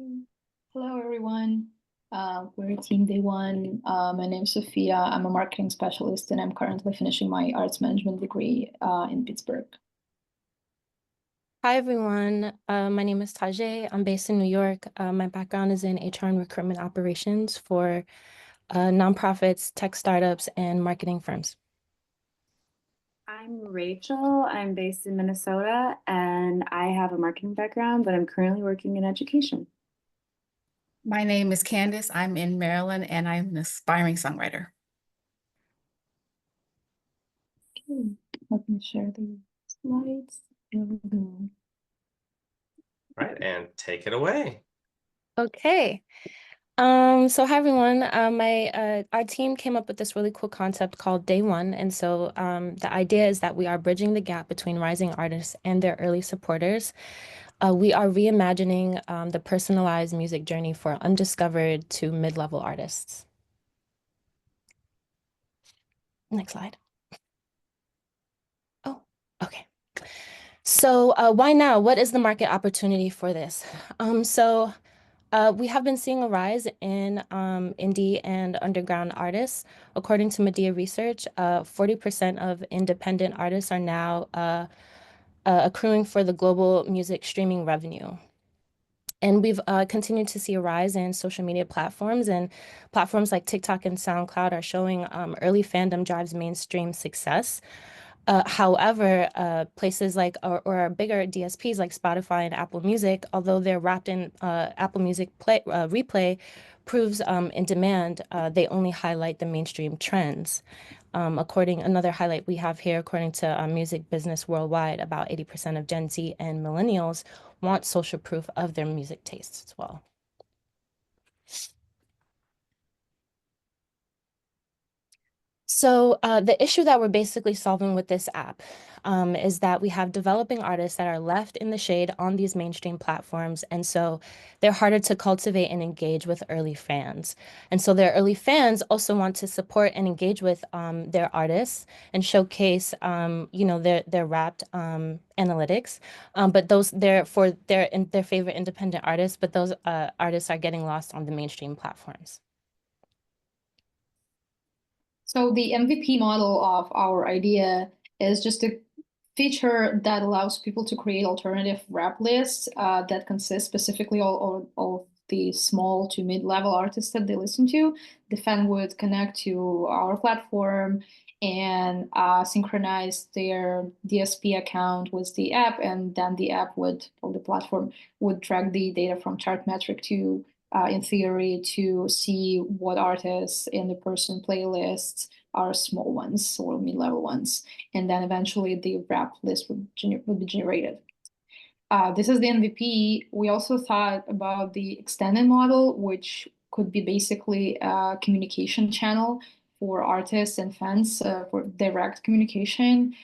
Okay. Hello, everyone. We're Team DayOne. My name is Sofia. I'm a marketing specialist, and I'm currently finishing my arts management degree in Pittsburgh. Hi, everyone. My name is Tajae. I'm based in New York. My background is in HR and recruitment operations for nonprofits, tech startups, and marketing firms. I'm Rachel. I'm based in Minnesota and I have a marketing background, but I'm currently working in education. My name is Candace. I'm in Maryland and I'm an aspiring songwriter. Okay. Let me share the slides. Here we go. Right, and take it away. Okay. So hi everyone. Our team came up with this really cool concept called DayOne, and so the idea is that we are bridging the gap between rising artists and their early supporters. We are reimagining the personalized music journey for undiscovered to mid-level artists. Next slide. Oh, okay. So why now? What is the market opportunity for this? We have been seeing a rise in indie and underground artists. According to Medea Research, 40% of independent artists are now accruing for the global music streaming revenue. And we've continued to see a rise in social media platforms, and platforms like TikTok and SoundCloud are showing early fandom drives mainstream success. However, places like or bigger DSPs like Spotify and Apple Music, although they're wrapped in Apple Music replay, proves in demand, they only highlight the mainstream trends. Another highlight we have here, according to Music Business Worldwide, about 80% of Gen Z and millennials want social proof of their music tastes as well. So the issue that we're basically solving with this app is that we have developing artists that are left in the shade on these mainstream platforms. And so they're harder to cultivate and engage with early fans. And so their early fans also want to support and engage with their artists and showcase, their wrapped analytics. But they're for their favorite independent artists, but those artists are getting lost on the mainstream platforms. So the MVP model of our idea is just a feature that allows people to create alternative rap lists that consist specifically of the small to mid-level artists that they listen to. The fan would connect to our platform and synchronize their DSP account with the app, and then the app would, or the platform would track the data from Chartmetric to in theory, to see what artists in the person playlists are small ones or mid-level ones. And then eventually the rap list would be generated. This is the MVP. We also thought about the extended model, which could be basically a communication channel for artists and fans for direct communication.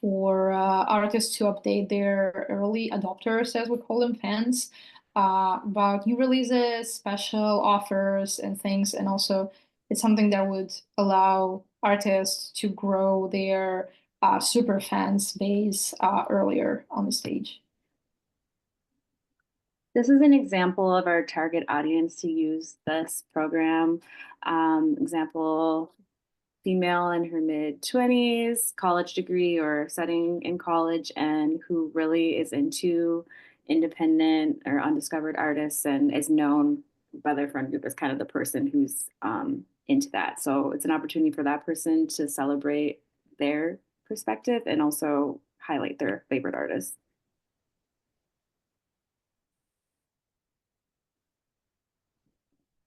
For artists to update their early adopters, as we call them, fans, about new releases, special offers, and things. And also, it's something that would allow artists to grow their super fans base earlier on the stage. This is an example of our target audience to use this program. Example, female in her mid-20s, college degree or studying in college, and who really is into independent or undiscovered artists and is known by their friend group as kind of the person who's into that. So it's an opportunity for that person to celebrate their perspective and also highlight their favorite artists.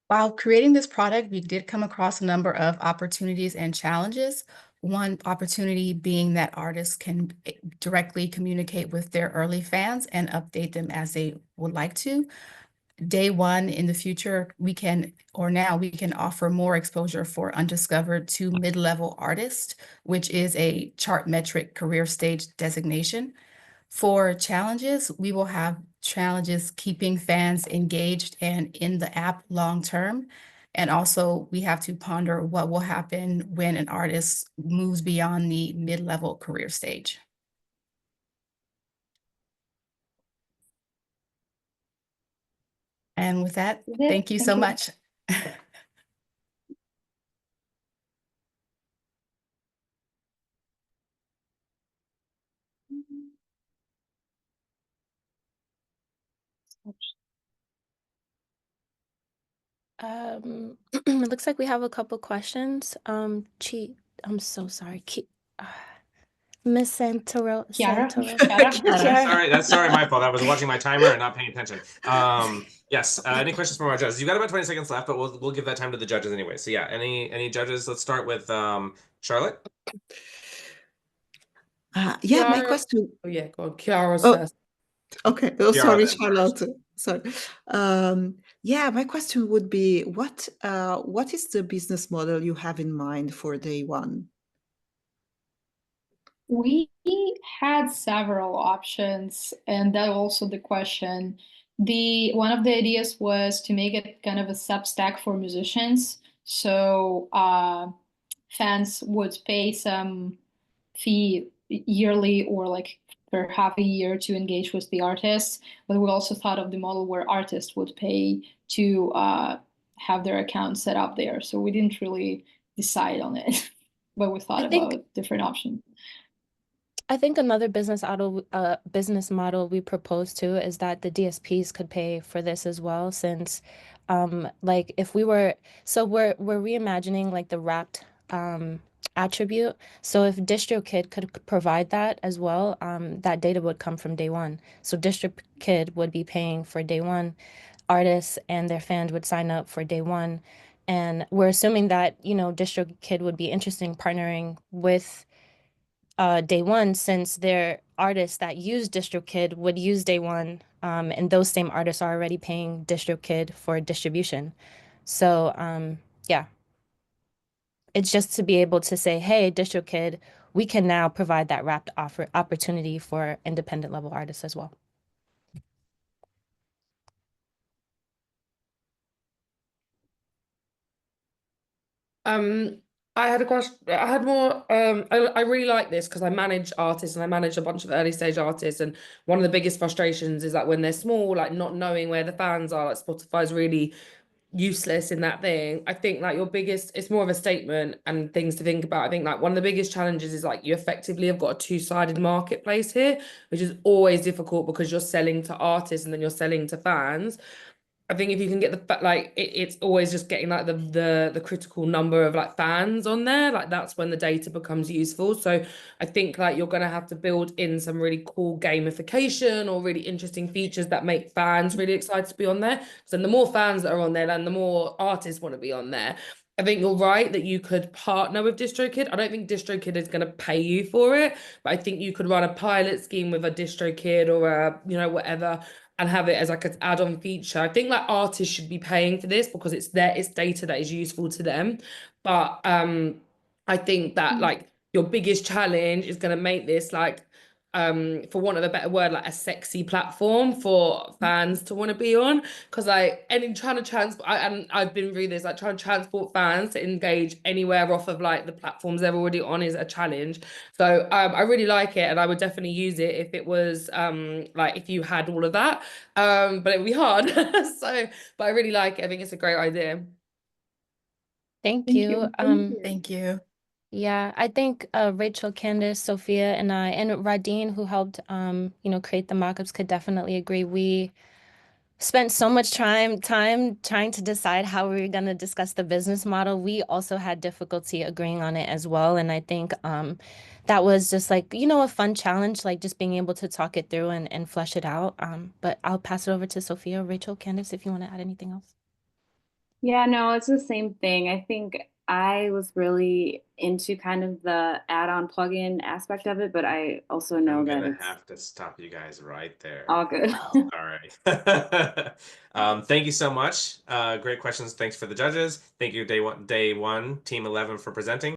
While creating this product, we did come across a number of opportunities and challenges. One opportunity being that artists can directly communicate with their early fans and update them as they would like to. DayOne in the future, now we can offer more exposure for undiscovered to mid-level artists, which is a Chartmetric career stage designation. For challenges, we will have challenges keeping fans engaged and in the app long term. And also, we have to ponder what will happen when an artist moves beyond the mid-level career stage. And with that, That's it. thank you so much. It looks like we have a couple questions. I'm so sorry. Miss Santoro. Chiara? Chiara. That's sorry, my fault. I was watching my timer and not paying attention. Yes. Any questions from our judges? You got about 20 seconds left, but we'll give that time to the judges anyway. So yeah, any judges? Let's start with Charlotte. Yeah, my question. Oh yeah, go on. Chiara's Oh, first. okay. Oh, Chiara sorry, then Charlotte. Sorry. Yeah, my question would be, what is the business model you have in mind for DayOne? We had several options, and that also the question. One of the ideas was to make it kind of a Substack for musicians. So fans would pay some fee yearly or like for half a year to engage with the artists. But we also thought of the model where artists would pay to have their account set up there. So we didn't really decide on it, but we thought about different options. I think another business model we propose too is that the DSPs could pay for this as well, since like if we were we're reimagining like the wrapped attribute. So if DistroKid could provide that as well, that data would come from DayOne. So DistroKid would be paying for DayOne, artists and their fans would sign up for DayOne, and we're assuming that, you know, DistroKid would be interested in partnering with DayOne, since their artists that use DistroKid would use DayOne, and those same artists are already paying DistroKid for distribution. So yeah, it's just to be able to say, hey, DistroKid, we can now provide that wrapped opportunity for independent level artists as well. I had a question. I had more. I really like this because I manage artists and I manage a bunch of early stage artists. And one of the biggest frustrations is that when they're small, like not knowing where the fans are, like Spotify's really useless in that thing. I think like it's more of a statement and things to think about. I think like one of the biggest challenges is like you effectively have got a two-sided marketplace here, which is always difficult because you're selling to artists and then you're selling to fans. I think if you can get it's always just getting like the critical number of like fans on there, like that's when the data becomes useful. So I think like you're gonna have to build in some really cool gamification or really interesting features that make fans really excited to be on there. So the more fans that are on there, then the more artists want to be on there. I think you're right that you could partner with DistroKid. I don't think DistroKid is going to pay you for it, but I think you could run a pilot scheme with a DistroKid or a, you know, whatever, and have it as like an add-on feature. I think like artists should be paying for this because it's data that is useful to them. But I think that like your biggest challenge is going to make this like for want of a better word, like a sexy platform for fans to want to be on. Because like trying to transport, and I've been through this, like trying to transport fans to engage anywhere off of like the platforms they're already on is a challenge. So I really like it, and I would definitely use it if it was like if you had all of that. But it would be hard. But I really like it. I think it's a great idea. Thank you. Thank you. Yeah, I think Rachel, Candace, Sophia, and I, and Radin, who helped you know, create the mockups, could definitely agree. We spent so much time trying to decide how we were going to discuss the business model. We also had difficulty agreeing on it as well. And I think that was just like, you know, a fun challenge, like just being able to talk it through and flesh it out. But I'll pass it over to Sophia, Rachel, Candace, if you want to add anything else. Yeah, no, it's the same thing. I think I was really into kind of the add-on plugin aspect of it, but I also know I'm that gonna it's have to stop you guys right there. all good. All right. Thank you so much. Great questions. Thanks for the judges. Thank you, DayOne, Team 11 for presenting.